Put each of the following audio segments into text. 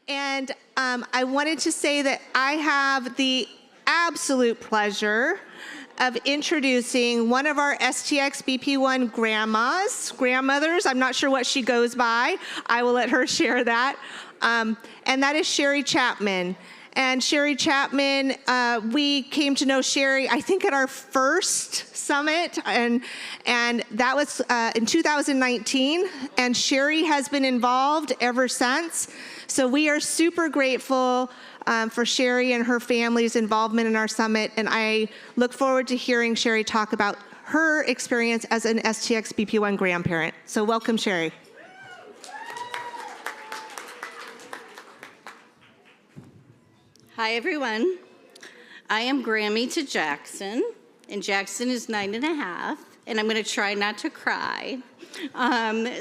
And I wanted to say that I have the absolute pleasure of introducing one of our STXBP1 grandmothers. I'm not sure what she goes by. I will let her share that. And that is Sherry Chapman. And Sherry Chapman, we came to know Sherry, I think, at our first summit, and that was in 2019, and Sherry has been involved ever since. So we are super grateful for Sherry and her family's involvement in our summit, and I look forward to hearing Sherry talk about her experience as an STXBP1 grandparent. So welcome, Sherry. Hi, everyone. I am Grammy to Jackson, and Jackson is 9.5, and I'm going to try not to cry.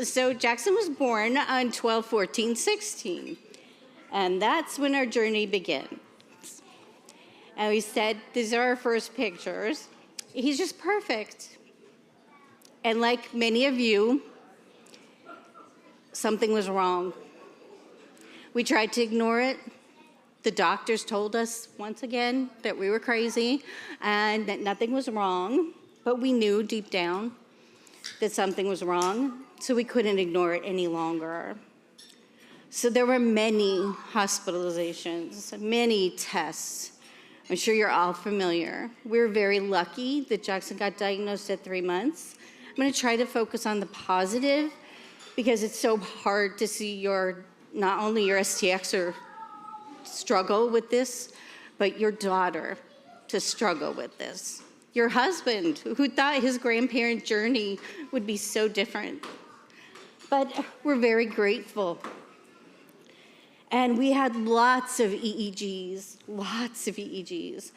So Jackson was born on 12/14/16, and that's when our journey begins. And we said, these are our first pictures. He's just perfect. And like many of you, something was wrong. We tried to ignore it. The doctors told us once again that we were crazy and that nothing was wrong, but we knew deep down that something was wrong, so we couldn't ignore it any longer. So there were many hospitalizations, many tests. I'm sure you're all familiar. We were very lucky that Jackson got diagnosed at 3 months. I'm going to try to focus on the positive because it's so hard to see not only your STXer struggle with this, but your daughter to struggle with this. Your husband, who thought his grandparent journey would be so different. But we're very grateful. And we had lots of EEGs, lots of EEGs.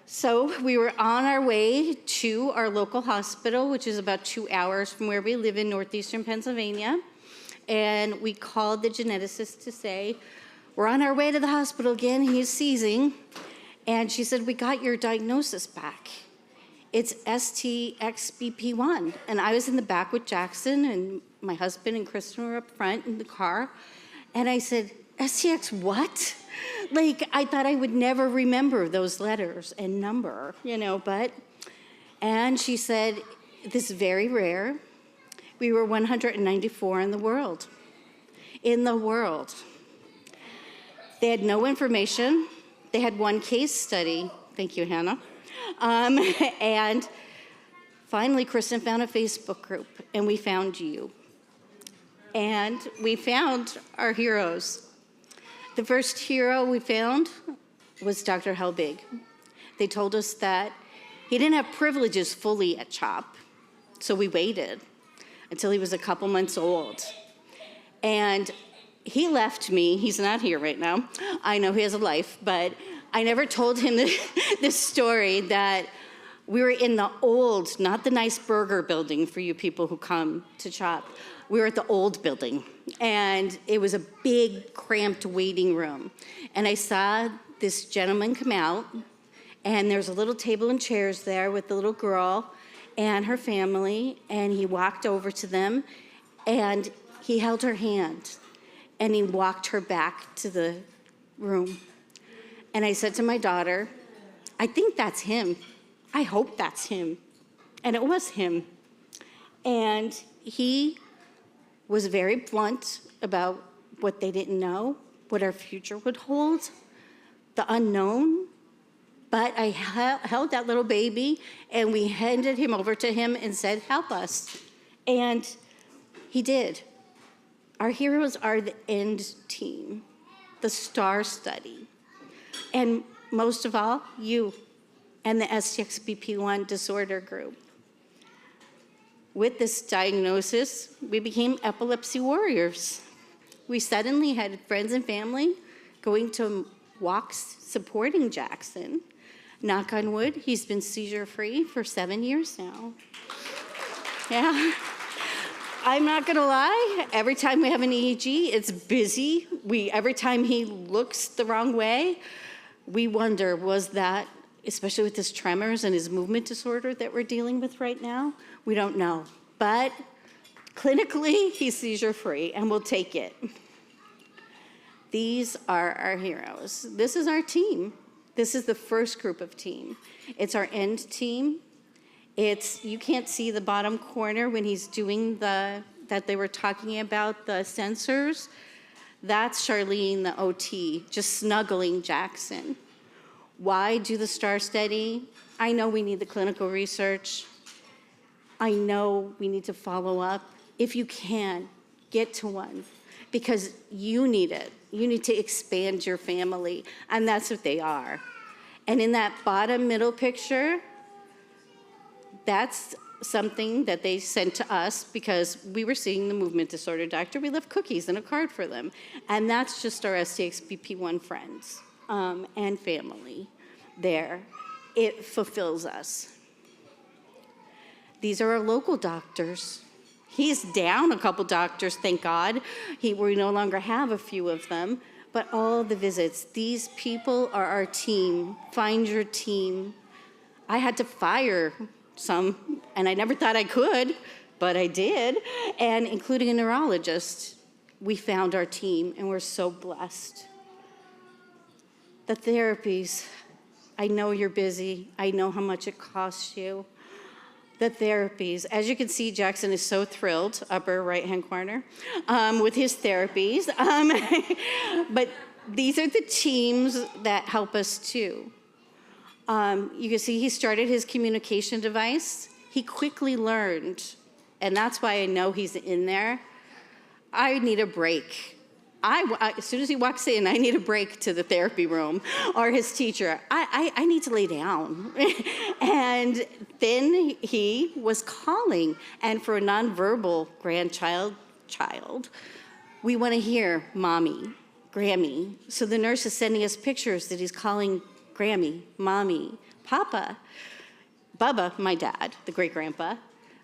So we were on our way to our local hospital, which is about 2 hours from where we live in northeastern Pennsylvania. And we called the geneticist to say, we're on our way to the hospital again, he's seizing. And she said, we got your diagnosis back. It's STXBP1. And I was in the back with Jackson, and my husband and Kristen were up front in the car. And I said, STX what? Like, I thought I would never remember those letters and number, and she said, this is very rare. We were 194 in the world. They had no information. They had one case study. Thank you, Hannah. And finally, Kristen found a Facebook group, and we found you. And we found our heroes. The first hero we found was Dr. Helbig. They told us that he didn't have privileges fully at CHOP, so we waited until he was a couple months old. And he left me. He's not here right now. I know he has a life, but I never told him this story that we were in the old, not the nice burger building for you people who come to CHOP. We were at the old building, and it was a big, cramped waiting room. And I saw this gentleman come out, and there's a little table and chairs there with the little girl and her family, and he walked over to them, and he held her hand, and he walked her back to the room. And I said to my daughter, I think that's him. I hope that's him. And it was him. And he was very blunt about what they didn't know, what our future would hold, the unknown. But I held that little baby, and we handed him over to him and said, help us. And he did. Our heroes are the END team, the STAR study, and most of all, you and the STXBP1 disorder group. With this diagnosis, we became epilepsy warriors. We suddenly had friends and family going to walks supporting Jackson. Knock on wood, he's been seizure-free for 7 years now. Yeah. I'm not gonna lie, every time we have an EEG, it's busy. Every time he looks the wrong way, we wonder, was that, especially with his tremors and his movement disorder that we're dealing with right now? We don't know. But clinically, he's seizure-free, and we'll take it. These are our heroes. This is our team. This is the first group of team. It's our end team. You can't see the bottom corner when he's doing that they were talking about, the sensors. That's Charlene, the OT, just snuggling Jackson. Why do the STAR study? I know we need the clinical research. I know we need to follow up. If you can, get to one, because you need it. You need to expand your family, and that's what they are. And in that bottom middle picture, that's something that they sent to us because we were seeing the movement disorder doctor. We left cookies and a card for them. And that's just our STXBP1 friends and family there. It fulfills us. These are our local doctors. He's down a couple doctors, thank God. We no longer have a few of them, but all the visits. These people are our team. Find your team. I had to fire some, and I never thought I could, but I did, and including a neurologist. We found our team, and we're so blessed. The therapies, I know you're busy. I know how much it costs you. The therapies, as you can see, Jackson is so thrilled, upper right-hand corner, with his therapies. But these are the teams that help us too. You can see he started his communication device. He quickly learned, and that's why I know he's in there. I need a break. As soon as he walks in, I need a break to the therapy room, or his teacher. I need to lay down. And then he was calling, and for a nonverbal grandchild, we want to hear Mommy, Grammy. So the nurse is sending us pictures that he's calling Grammy, Mommy, Papa, Bubba, my dad, the great-grandpa,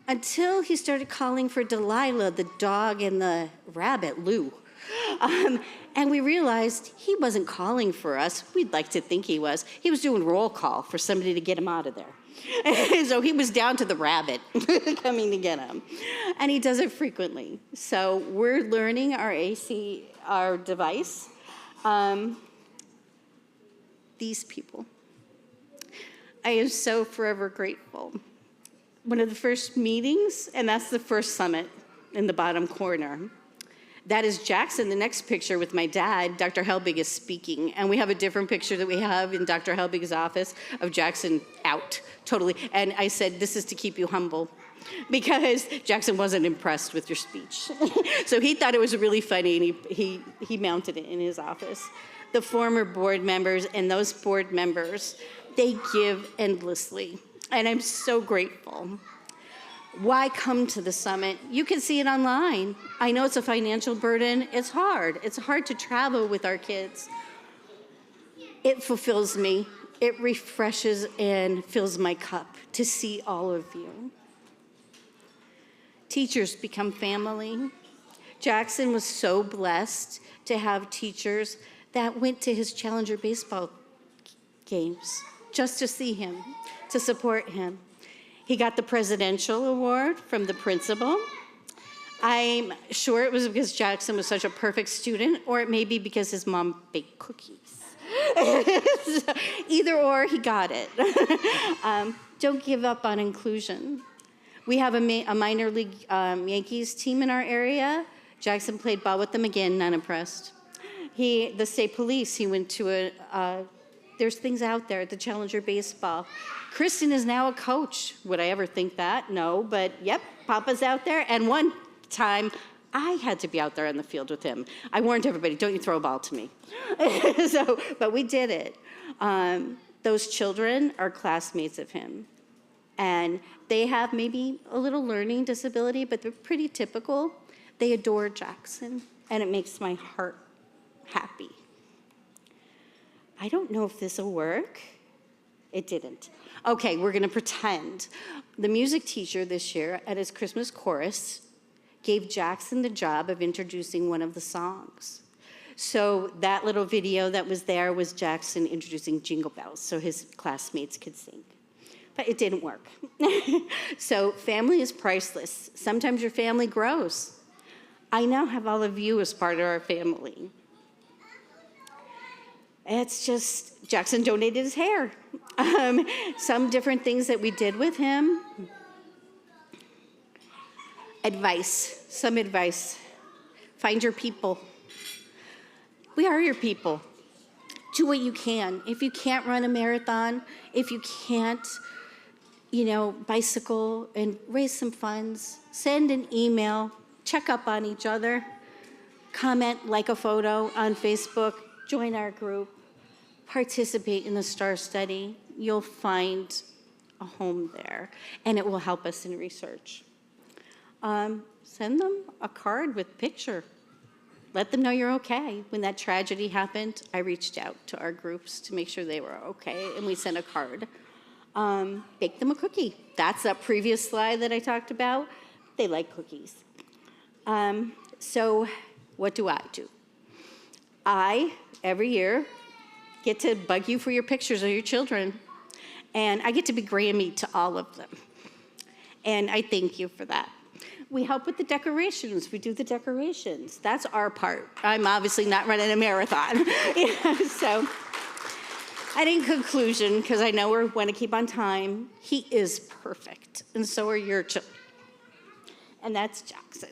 until he started calling for Delilah, the dog, and the rabbit, Lou. And we realized he wasn't calling for us. We'd like to think he was. He was doing roll call for somebody to get him out of there. So he was down to the rabbit coming to get him. And he does it frequently. So we're learning our device. These people. I am so forever grateful. One of the first meetings, and that's the first summit in the bottom corner. That is Jackson, the next picture with my dad. Dr. Helbig is speaking, and we have a different picture that we have in Dr. Helbig's office of Jackson out, totally. And I said, this is to keep you humble, because Jackson wasn't impressed with your speech. So he thought it was really funny, and he mounted it in his office. The former board members and those board members, they give endlessly, and I'm so grateful. Why come to the summit? You can see it online. I know it's a financial burden. It's hard. It's hard to travel with our kids. It fulfills me. It refreshes and fills my cup to see all of you. Teachers become family. Jackson was so blessed to have teachers that went to his Challenger baseball games just to see him, to support him. He got the presidential award from the principal. I'm sure it was because Jackson was such a perfect student, or it may be because his mom baked cookies. Either or, he got it. Don't give up on inclusion. We have a minor league Yankees team in our area. Jackson played ball with them again, not impressed. The state police, he went to there's things out there at the Challenger baseball. Kristen is now a coach. Would I ever think that? No, but yep, Papa's out there. And one time, I had to be out there on the field with him. I warned everybody, don't you throw a ball to me. But we did it. Those children are classmates of him. And they have maybe a little learning disability, but they're pretty typical. They adore Jackson, and it makes my heart happy. I don't know if this will work. It didn't. Okay, we're gonna pretend. The music teacher this year at his Christmas chorus gave Jackson the job of introducing one of the songs. So that little video that was there was Jackson introducing Jingle Bells so his classmates could sing. But it didn't work. So family is priceless. Sometimes your family grows. I now have all of you as part of our family. It's just, Jackson donated his hair. Some different things that we did with him. Some advice. Find your people. We are your people. Do what you can. If you can't run a marathon, if you can't, bicycle and raise some funds, send an email, check up on each other, comment, like a photo on Facebook, join our group, participate in the STAR study. You'll find a home there, and it will help us in research. Send them a card with picture. Let them know you're okay. When that tragedy happened, I reached out to our groups to make sure they were okay, and we sent a card. Bake them a cookie. That's that previous slide that I talked about. They like cookies. So what do? I, every year, get to bug you for your pictures of your children, and I get to be Grammy to all of them. And I thank you for that. We help with the decorations. We do the decorations. That's our part. I'm obviously not running a marathon. So, and in conclusion, because I know we want to keep on time, he is perfect, and so are your children. And that's Jackson.